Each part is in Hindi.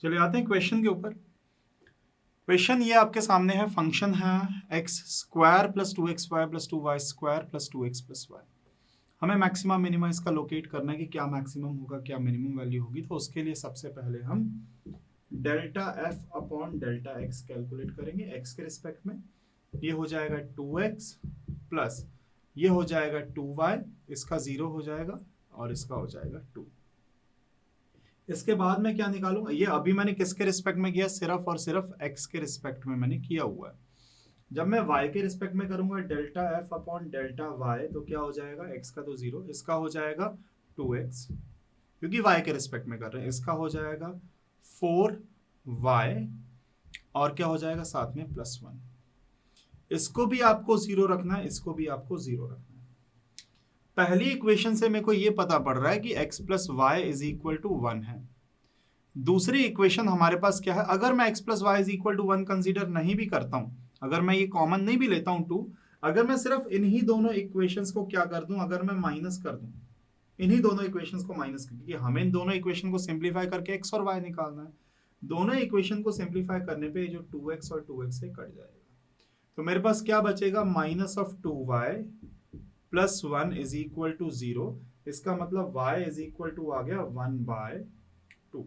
चलिए आते हैं क्वेश्चन के ऊपर। क्वेश्चन ये आपके सामने है, फंक्शन है x square plus 2xy plus 2y square plus 2x plus y. हमें मैक्सिमम मिनिमम इसका लोकेट करना है कि क्या मैक्सिमम होगा क्या मिनिमम वैल्यू होगी। तो उसके लिए सबसे पहले हम delta F upon delta x calculate करेंगे एक्स के रिस्पेक्ट में। ये हो जाएगा 2x प्लस ये हो जाएगा 2y, इसका 0 हो जाएगा और इसका हो जाएगा 2। इसके बाद में क्या निकालूंगा, ये अभी मैंने किसके रिस्पेक्ट में किया, सिर्फ और सिर्फ x के रिस्पेक्ट में मैंने किया हुआ है। जब मैं y के रिस्पेक्ट में करूंगा delta f upon delta y तो क्या हो जाएगा, x का तो 0, इसका हो जाएगा 2x क्योंकि y के रिस्पेक्ट में कर रहे हैं, इसका हो जाएगा 4y और क्या हो जाएगा साथ में +1। इसको भी आपको 0 रखना है, इसको भी आपको 0 रखना है। पहली इक्वेशन से मेरे को ये पता पड़ रहा है कि x plus y is equal to 1 है। दूसरी इक्वेशन हमारे पास क्या है, अगर मैं x plus y is equal to 1 consider नहीं भी करता हूं, अगर मैं ये कॉमन नहीं भी लेता हूं 2, अगर मैं सिर्फ इन्हीं दोनों इक्वेशंस को क्या कर दूं, अगर मैं माइनस कर दूं इन्हीं दोनों इक्वेशंस को माइनस कर, क्योंकि हमें इन दोनों इक्वेशन को सिंप्लीफाई करके x और y निकालना है। दोनों इक्वेशन को सिंप्लीफाई करने पे जो 2x और 2x से कट जाएगा, तो मेरे पास क्या बचेगा, minus of 2y plus 1 is equal to 0। इसका मतलब y इज इक्वल टू आ गया 1/2।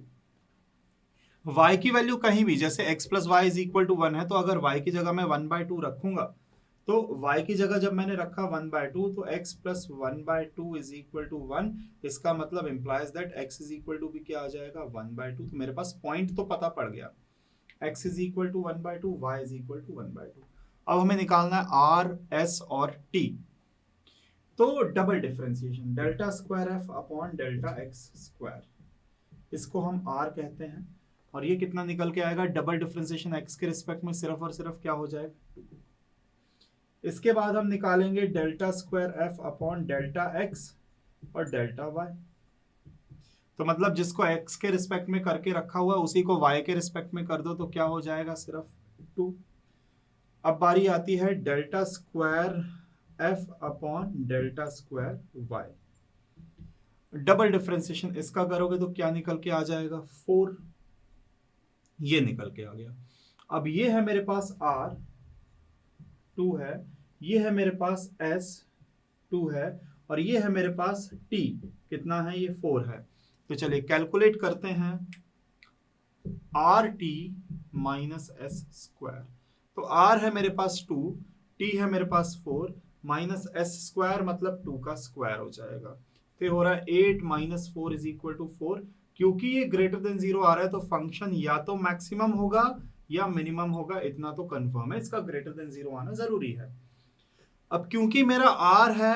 y की वैल्यू कहीं भी, जैसे x plus y is equal to 1 है, तो अगर y की जगह मैं 1/2 रखूंगा, तो y की जगह जब मैंने रखा 1/2 तो x plus 1/2 is equal to 1। इसका मतलब implies that x is equal to भी क्या आ जाएगा 1/2। तो मेरे पास पॉइंट तो पता पड़ गया, x is equal to 1/2, y is equal to 1/2। अब हमें निकालना है r, s और t। तो double differentiation delta square F upon delta x square, इसको हम r कहते हैं। और ये कितना निकल के आएगा, डबल डिफरेंशिएशन x के रिस्पेक्ट में सिर्फ और सिर्फ क्या हो जाएगा 2। इसके बाद हम निकालेंगे delta square F upon delta x और डेल्टा वाई। तो मतलब जिसको x के रिस्पेक्ट में करके रखा हुआ है उसी को y के रिस्पेक्ट में कर दो तो क्या हो जाएगा सिर्फ 2। अब बारी आती है delta square f upon delta square y। Double differentiation इसका करोगे तो क्या निकल के आ जाएगा 4, ये निकल के आ गया। अब ये है मेरे पास r 2 है, ये है मेरे पास s 2 है और ये है मेरे पास t कितना है, ये 4 है। तो चलिए कैलकुलेट करते हैं RT माइनस एस स्क्वायर। तो r है मेरे पास 2, t है मेरे पास 4, माइनस एस स्क्वायर मतलब 2 का स्क्वायर हो जाएगा। तो हो रहा है 8 माइनस 4 इज इक्वल टू 4। क्योंकि ये ग्रेटर देन 0 आ रहा है तो फंक्शन या तो मैक्सिमम होगा या मिनिमम होगा, इतना तो कंफर्म है, इसका ग्रेटर देन 0 आना जरूरी है। अब क्योंकि मेरा r है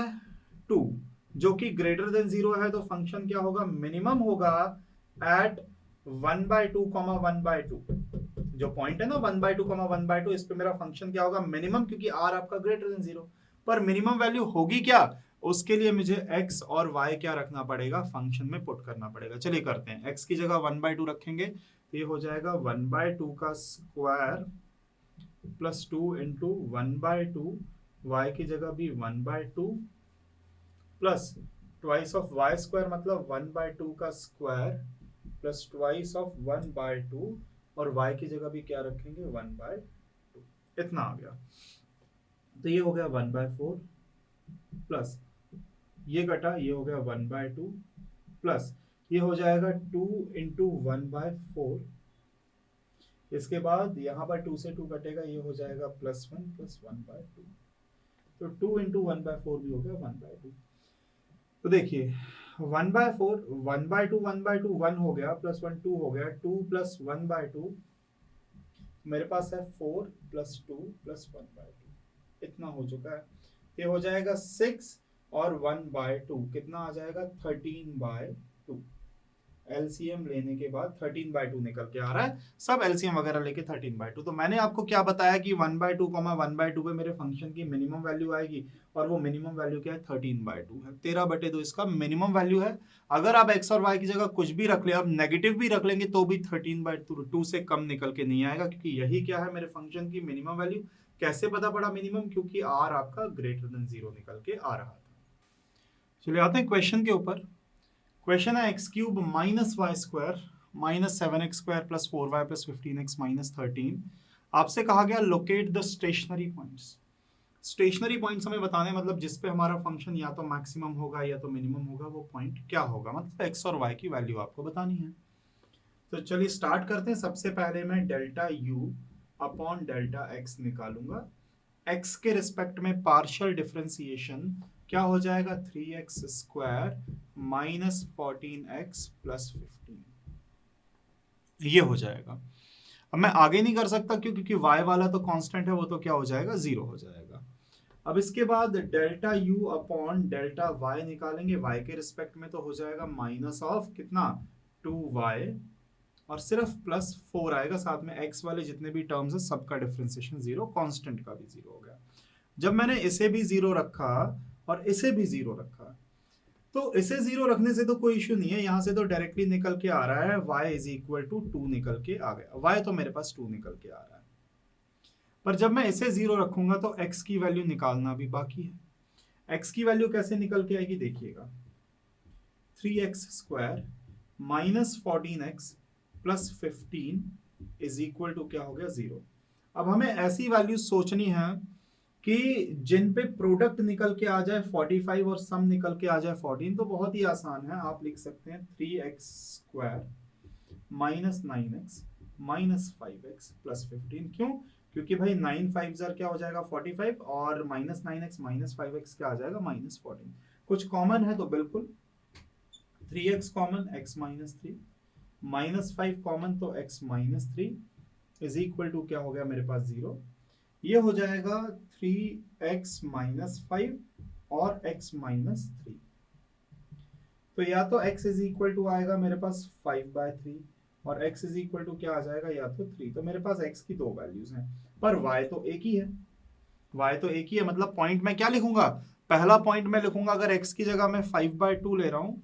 2 जो कि ग्रेटर देन 0 है, तो फंक्शन क्या होगा, मिनिमम होगा एट 1/2 1/2। जो पॉइंट है ना 1/2 1/2, इस पे मेरा फंक्शन क्या होगा, मिनिमम, क्योंकि r आपका ग्रेटर देन 0। पर मिनिमम वैल्यू होगी क्या, उसके लिए मुझे x और y क्या रखना पड़ेगा, फंक्शन में पुट करना पड़ेगा। चलिए करते हैं, x की जगह 1/2 रखेंगे तो ये हो जाएगा 1/2 का स्क्वायर प्लस 2 इंटू 1/2, y की जगह भी 1/2 plus twice of y square मतलब 1/2 का स्क्वायर प्लस ट्वाइस ऑफ 1/2 और y की जगह भी क्या रखेंगे 1/2, इतना आ गया। तो ये हो गया 1/4 प्लस ये कटा, ये हो गया 1/2 प्लस ये हो जाएगा 2 इंटू 1/4। इसके बाद यहाँ पर 2 से 2 कटेगा, ये हो जाएगा +1 प्लस 1/2। तो 2 इंटू 1/4 भी हो गया 1/2। तो देखिए 1/4 1/2 1/2 1 हो गया प्लस 1 2 हो गया, 2 प्लस 1/2 मेरे पास है 4 प्लस 2 प्लस 1/2, इतना हो चुका है। ये हो जाएगा 6 और 1/2 कितना आ जाएगा 13/2। एलसीएम लेने के बाद 13/2 निकल के आ रहा है, सब एलसीएम वगैरह लेके 13/2। तो मैंने आपको क्या बताया कि 1/2 1/2 पे मेरे फंक्शन की मिनिमम वैल्यू आएगी, और वो मिनिमम वैल्यू क्या है 13/2 है, 13/2 इसका मिनिमम वैल्यू है। अगर आप x और y की जगह कुछ भी रख ले, आप नेगेटिव भी रख लेंगे तो भी 13/2 से कम निकल के नहीं आएगा, क्योंकि यही क्या है मेरे फंक्शन की मिनिमम वैल्यू। कैसे पता पड़ा मिनिमम, क्योंकि r आपका ग्रेटर देन 0 निकल के आ रहा था। चलिए आते हैं क्वेश्चन के ऊपर। क्वेश्चन है x³ minus Y square -7x² + 4y + 15x - 13। आपसे कहा गया locate the stationary points. Stationary points हमें बताने मतलब जिस पे हमारा फंक्शन या तो मैक्सिमम होगा या तो मिनिमम होगा, वो पॉइंट क्या होगा, मतलब x और y की वैल्यू आपको बतानी है। तो चलिए स्टार्ट करते हैं। सबसे पहले मैं delta u upon delta x निकालूंगा। x के रिस्पेक्ट में पार्शियल डिफरेंशिएशन क्या हो जाएगा, 3x² - 14x + 15, ये हो जाएगा। अब मैं आगे नहीं कर सकता क्योंकि y वाला तो कांस्टेंट है, वो तो क्या हो जाएगा, 0 हो जाएगा। अब इसके बाद delta u upon delta y निकालेंगे। y के रिस्पेक्ट में तो हो जाएगा माइनस ऑफ कितना, 2y, और सिर्फ +4 आएगा, साथ में x वाले जितने भी टर्म्स है सबका डिफरेंशिएशन 0, कांस्टेंट का भी 0 हो गया। जब मैंने इसे भी 0 रखा और इसे भी 0 रखा, तो इसे 0 रखने से तो कोई इश्यू नहीं है, यहां से तो डायरेक्टली निकल के आ रहा है y = 2 निकल के आ गया। y तो मेरे पास 2 निकल के आ रहा है, पर जब मैं इसे 0 रखूंगा तो x की वैल्यू निकालना भी बाकी है। x की वैल्यू कैसे निकल के आएगी, देखिएगा, 3x² - 14x + 15 = क्या हो गया, 0। अब हमें ऐसी वैल्यू सोचनी है कि जिन पे प्रोडक्ट निकल के आ जाए 45 और सम निकल के आ जाए 14। तो बहुत ही आसान है, आप लिख सकते हैं 3x² - 9x - 5x + 15। क्यों, क्योंकि भाई 9 5 क्या हो जाएगा 45, और -9x - 5x क्या आ जाएगा -14। कुछ कॉमन है तो बिल्कुल, 3x कॉमन, x - 3, -5 कॉमन तो x - 3 = क्या हो गया मेरे पास 0। ये हो जाएगा 3x - 5 और x - 3। तो या तो x आएगा मेरे पास 5/3 और x क्या आ जाएगा, या तो 3। तो मेरे पास x की दो वैल्यूज हैं, पर y तो एक ही है। y तो एक ही है, मतलब पॉइंट में क्या लिखूंगा, पहला पॉइंट में लिखूंगा अगर x की जगह मैं 5/2 ले रहा हूँ,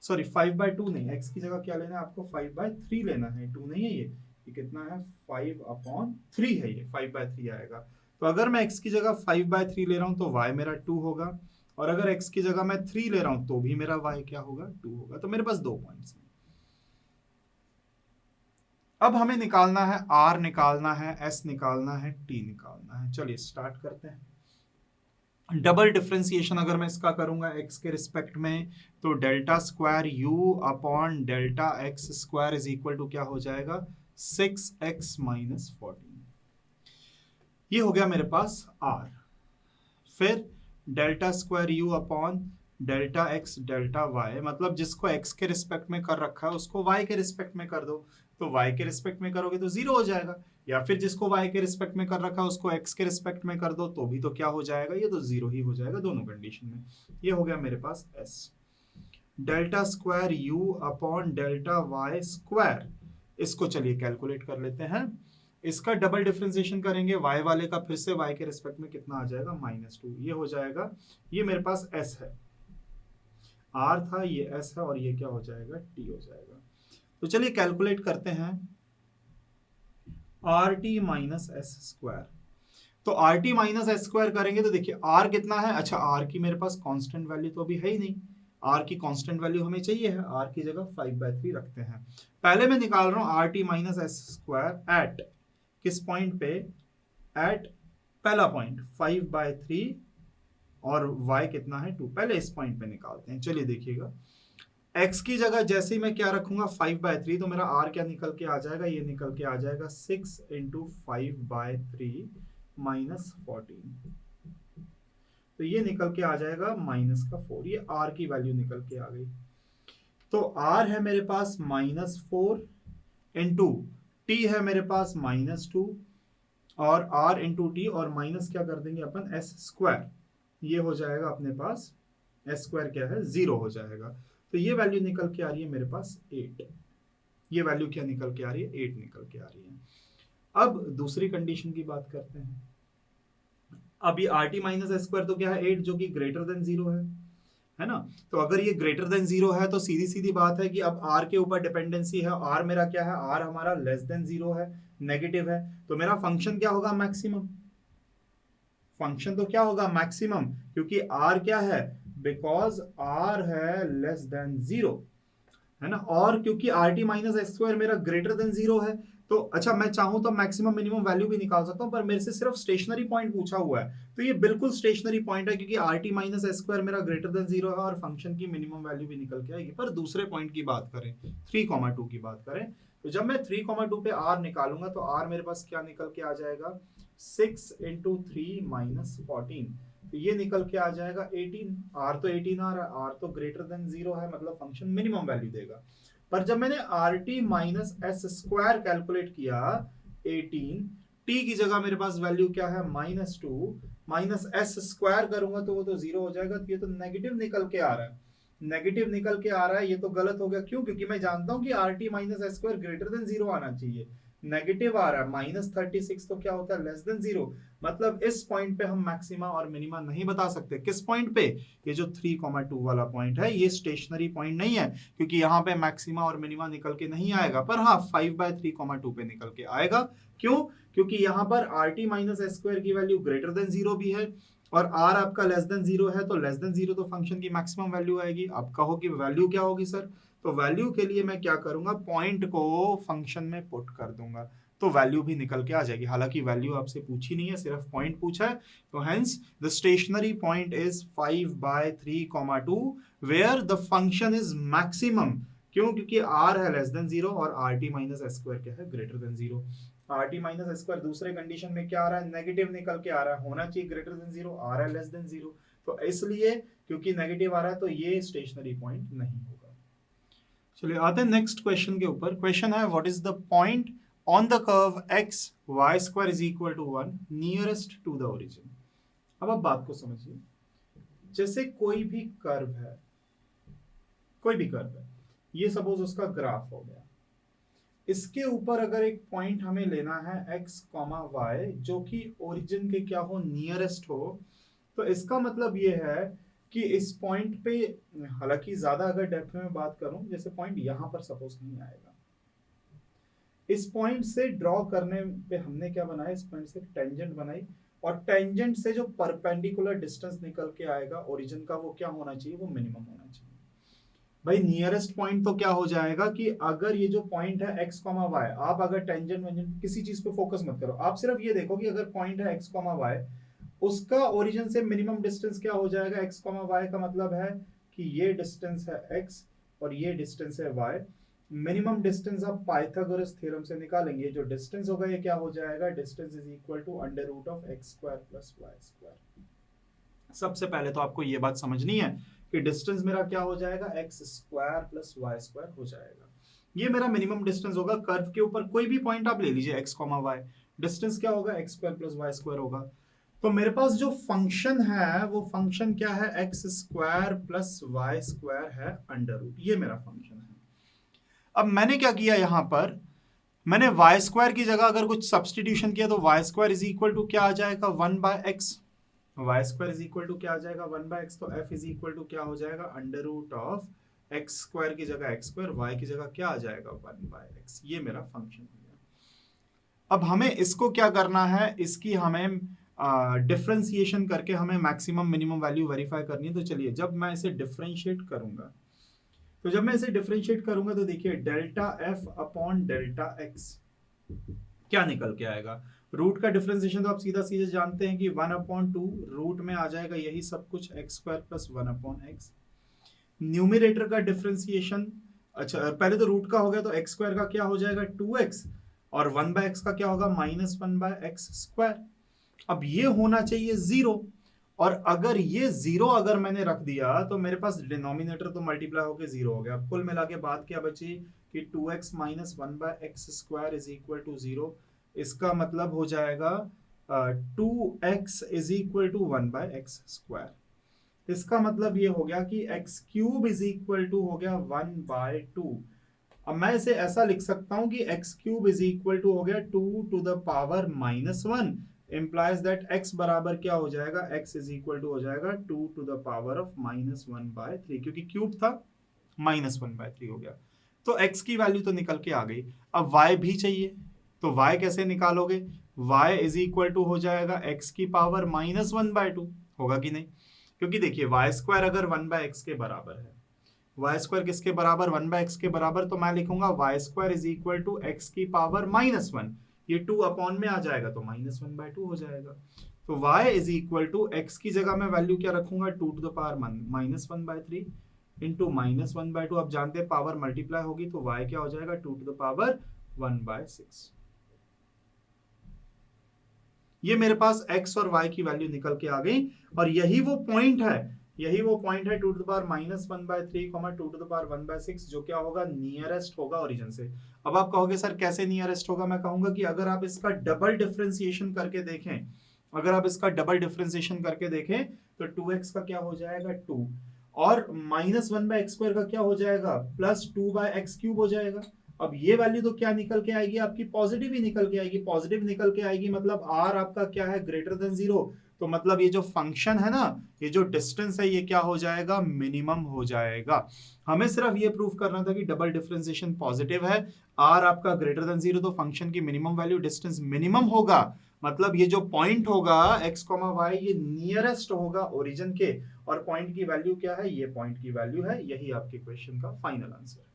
सॉरी 5/2 नहीं, x की जगह क्या लेना है आपको, 5/3 लेना है, 2 नहीं है ये कितना है, 5/3 है, ये 5/3 आएगा। तो अगर मैं x की जगह 5/3 ले रहा हूं तो y मेरा 2 होगा, और अगर x की जगह मैं 3 ले रहा हूं तो भी मेरा y क्या होगा, 2 होगा। तो मेरे पास दो पॉइंट्स हैं। अब हमें निकालना है r निकालना है, s निकालना है, t निकालना है। चलिए स्टार्ट करते हैं। डबल डिफरेंशिएशन अगर मैं इसका करूंगा x के रिस्पेक्ट में, तो डेल्टा² u अपॉन डेल्टा x² = क्या हो जाएगा, 6x - 14। ये हो गया मेरे पास r। फिर डेल्टा² u upon delta x delta y, मतलब जिसको x के रिस्पेक्ट में कर रखा है उसको y के रिस्पेक्ट में कर दो। तो y के रिस्पेक्ट में करोगे तो 0 हो जाएगा, या फिर जिसको y के रिस्पेक्ट में कर रखा है उसको x के रिस्पेक्ट में कर दो तो भी तो क्या हो जाएगा, ये तो 0 ही हो जाएगा दोनों कंडीशन में। ये हो गया मेरे पास s। डेल्टा² u upon delta y², इसको चलिए कैलकुलेट कर लेते हैं। इसका डबल डिफरेंशिएशन करेंगे, y वाले का फिर से y के रिस्पेक्ट में कितना आ जाएगा, -2। ये हो जाएगा, ये मेरे पास s है, r था, ये s है, और ये क्या हो जाएगा, t हो जाएगा। तो चलिए कैलकुलेट करते हैं, rt - s²। तो rt - s² करेंगे तो देखिए r कितना है, अच्छा r की मेरे पास कांस्टेंट वैल्यू तो अभी है ही नहीं, r की कांस्टेंट वैल्यू हमें चाहिए है, r की जगह 5/3 रखते हैं। पहले मैं निकाल रहा हूं rt - s² एट किस पॉइंट पे, एट पहला पॉइंट 5/3 और y कितना है 2, पहले इस पॉइंट पे निकालते हैं। चलिए देखिएगा, x की जगह जैसे ही मैं क्या रखूंगा 5/3, तो मेरा r क्या निकल के आ जाएगा, ये निकल के आ जाएगा 6 × 5/3 - 14। तो ये निकल के आ जाएगा -4, ये r की वैल्यू निकल के आ गई। तो r है मेरे पास -4 इंटू t है मेरे पास -2, और r इंटू टी, और माइनस क्या कर देंगे अपन s², ये हो जाएगा अपने पास s² क्या है, 0 हो जाएगा। तो ये वैल्यू निकल के आ रही है मेरे पास 8। ये वैल्यू क्या निकल के आ रही है, 8 निकल के आ रही है। अब दूसरी कंडीशन की बात करते हैं। अब ये rt - s² तो क्या है, 8, जो कि ग्रेटर देन 0 है ना। तो अगर ये ग्रेटर देन 0 है तो सीधी सीधी बात है कि अब r के ऊपर डिपेंडेंसी है, r मेरा क्या है, r हमारा लेस देन 0 है, नेगेटिव है, तो मेरा फंक्शन क्या होगा, मैक्सिमम। फंक्शन तो क्या होगा, मैक्सिमम, क्योंकि r क्या है, बिकॉज r है लेस देन 0। है ना। और क्योंकि are t minus x square मेरा ग्रेटर देन 0 है, तो अच्छा मैं चाहूं तो मैक्सिमम मिनिमम वैल्यू भी निकाल सकता हूं, पर मेरे से सिर्फ स्टेशनरी पॉइंट पूछा हुआ है, तो ये बिल्कुल स्टेशनरी पॉइंट है, क्योंकि are t minus x square मेरा ग्रेटर देन 0 है और फंक्शन की मिनिमम वैल्यू भी निकल के आएगी। पर दूसरे पॉइंट की बात करें, 3,2 की बात करें, तो जब मैं 3,2 पे r निकालूंगा तो r मेरे पास क्या निकल के आ जाएगा, 6 इंटू 3 माइनस 14, तो ये निकल के आ जाएगा 18। r तो 18 आ रहा है, r तो ग्रेटर देन 0 है, मतलब फंक्शन मिनिमम वैल्यू देगा। पर जब मैंने are t minus s square calculate किया 18, टी की जगह मेरे पास वैल्यू क्या है, -2, माइनस एस स्क्वायर करूंगा तो वो तो 0 हो जाएगा, तो ये तो नेगेटिव निकल के आ रहा है, नेगेटिव निकल के आ रहा है, ये तो गलत हो गया। क्यों? क्योंकि मैं जानता हूं कि are t minus s square greater than 0 आना चाहिए, नेगेटिव आ रहा है, -36 तो क्या होता है, लेस देन 0। मतलब इस पॉइंट पे हम मैक्सिमा और मिनिमा नहीं बता सकते। किस पॉइंट पे? ये जो 3,2 वाला पॉइंट है, ये स्टेशनरी पॉइंट नहीं है, क्योंकि यहाँ पे मैक्सिमा और मिनिमा निकल के नहीं आएगा। पर हाँ 5/3,2 पे निकल के आएगा। क्यों? क्योंकि यहाँ पर are t minus s square की वैल्यू ग्रेटर देन 0 भी है, और r आपका लेस देन 0 है, तो लेस देन 0 तो फंक्शन की मैक्सिमम वैल्यू आएगी। अब कहो कि वैल्यू क्या होगी सर, तो वैल्यू के लिए मैं क्या करूंगा, पॉइंट को फंक्शन में पुट कर दूंगा, तो वैल्यू भी निकल के आ जाएगी। हालांकि वैल्यू आपसे पूछी नहीं है, सिर्फ पॉइंट पूछा है, तो hence the stationary point is 5/3,2 where the function is maximum. क्यों? क्योंकि r है लेस देन 0 और r t minus s square क्या है, greater than 0। R t minus s square दूसरे कंडीशन में क्या आ रहा है, नेगेटिव निकल के आ रहा है, होना चाहिए ग्रेटर देन 0, आ रहा है लेस देन 0, तो इसलिए क्योंकि नेगेटिव आ रहा है तो ये स्टेशनरी पॉइंट नहीं होगा। चलिए आते हैं नेक्स्ट क्वेश्चन के ऊपर। क्वेश्चन है what is the point on the curve x y square is equal to 1 nearest to the origin. अब आप बात को समझिए, जैसे कोई भी कर्व है, कोई भी कर्व है, ये सपोज उसका ग्राफ हो गया, इसके ऊपर अगर एक पॉइंट हमें लेना है x, y जो कि ओरिजिन के क्या हो, नियरेस्ट हो, तो इसका मतलब ये है कि इस पॉइंट पे, हालांकि ज्यादा अगर डेप्थ में बात करूं, जैसे पॉइंट यहां पर सपोज नहीं आएगा, इस पॉइंट से ड्रॉ करने पे हमने क्या बनाया, इस पॉइंट से टेंजेंट बनाई, और टेंजेंट से जो परपेंडिकुलर डिस्टेंस निकल के आएगा ओरिजिन का, वो क्या होना चाहिए, वो मिनिमम होना चाहिए। भाई नियरेस्ट पॉइंट तो क्या हो जाएगा कि अगर ये जो पॉइंट है x, y, आप अगर टेंजेंट वेंजेंट किसी चीज पे फोकस मत करो, आप सिर्फ ये देखो कि अगर पॉइंट है x, y, उसका ओरिजिन से मिनिमम डिस्टेंस क्या हो जाएगा, x, y का मतलब है कि ये डिस्टेंस है x और ये डिस्टेंस है y। मिनिमम डिस्टेंस आप पाइथागोरस थ्योरम से निकालेंगे, जो डिस्टेंस होगा ये क्या हो जाएगा, distance is equal to under root of x square plus y square. सबसे पहले तो आपको ये बात समझनी है कि डिस्टेंस मेरा क्या हो जाएगा, x square plus y square हो जाएगा। ये मेरा मिनिमम डिस्टेंस होगा कर्व के ऊपर, कोई भी पॉइंट आप ले लीजिए x, y, डिस्टेंस क्या होगा, x square plus y square होगा। तो मेरे पास जो फंक्शन है वो फंक्शन क्या है, x square plus y square है अंडर रूट, ये मेरा फंक्शन है। अब मैंने क्या किया, यहां पर मैंने y स्क्वायर की जगह अगर कुछ सब्सटीट्यूशन किया, तो y square is equal to क्या आ जाएगा, 1/x, y square is equal to क्या आ जाएगा, 1/x, तो f इज इक्वल टू क्या हो जाएगा, under root of x square की जगह x स्क्वायर, y की जगह क्या आ जाएगा, 1/x। ये मेरा फंक्शन हो गया। अब हमें इसको क्या करना है, इसकी हमें डिफरेंशिएशन करके हमें मैक्सिमम मिनिमम वैल्यू वेरीफाई करनी है। तो चलिए जब मैं इसे डिफरेंशिएट करूंगा, तो जब मैं इसे डिफरेंशिएट करूंगा तो देखिए delta f upon delta x क्या निकल के आएगा। रूट का डिफरेंशिएशन तो आप सीधा सीधे जानते हैं कि 1/2 रूट में आ जाएगा यही सब कुछ x square plus 1/x। Numerator का डिफरेंशिएशन, अच्छा पहले तो रूट का हो गया, तो x स्क्वायर का क्या हो जाएगा 2x, और 1/x का क्या होगा -1/x स्क्वायर। अब ये होना चाहिए 0, और अगर ये 0 अगर मैंने रख दिया तो मेरे पास डिनोमिनेटर तो मल्टीप्लाई होकर 0 हो गया। कुल मिला के बात क्या बची कि 2x minus 1/x square is equal to 0। इसका मतलब हो जाएगा 2x is equal to 1/x square. इसका मतलब ये हो गया कि x cube is equal to हो गया 1/2। अब मैं इसे ऐसा लिख सकता हूं कि x cube is equal to हो गया 2 to the power -1, implies that x बराबर क्या हो जाएगा, x इज इक्वल टू हो जाएगा 2 टू द पावर ऑफ -1/3, क्योंकि क्यूब था -1/3 हो गया। तो x की वैल्यू तो निकल के आ गई। अब y भी चाहिए, तो y कैसे निकालोगे, y इज इक्वल टू हो जाएगा x की पावर -1/2, होगा कि नहीं, क्योंकि देखिए y स्क्वायर अगर 1/x के बराबर है, वाई स्क्वायर किसके बराबर, 1/x के बराबर, तो मैं लिखूंगा y square is equal to x की पावर -1, ये 2 अपॉन में आ जाएगा तो -1/2 हो जाएगा। तो y is equal to x की जगह मैं वैल्यू क्या रखूंगा, 2 टू द पावर -1/3 इंटू -1/2। आप जानते हैं पावर मल्टीप्लाई होगी तो y क्या हो जाएगा, 2 टू द पावर 1/6। ये मेरे पास x और y की वैल्यू निकल के आ गई और यही वो पॉइंट है, 2 to the power -1/3, 2 to the power 1/6 जो क्या होगा, नियरेस्ट होगा ओरिजिन से। अब आप कहोगे सर कैसे नियरेस्ट होगा, मैं कहूंगा कि अगर आप इसका डबल डिफरेंशिएशन करके देखें, तो 2x का क्या हो जाएगा 2 और -1/x² का क्या हो जाएगा, +2/x³ हो जाएगा। अब ये वैल्यू तो क्या निकल के आएगी, आपकी पॉजिटिव ही निकल के आएगी, पॉजिटिव निकल के आएगी मतलब r आपका क्या है, ग्रेटर देन 0। तो मतलब ये जो फंक्शन है ना, ये जो डिस्टेंस है, ये क्या हो जाएगा, मिनिमम हो जाएगा। हमें सिर्फ ये प्रूफ करना था कि डबल डिफरेंशिएशन पॉजिटिव है, r आपका ग्रेटर देन 0, तो फंक्शन की मिनिमम वैल्यू डिस्टेंस मिनिमम होगा, मतलब ये जो पॉइंट होगा x, y ये नियरेस्ट होगा ओरिजिन के, और पॉइंट की वैल्यू क्या है, ये पॉइंट की वैल्यू है। यही आपके क्वेश्चन का फाइनल आंसर है।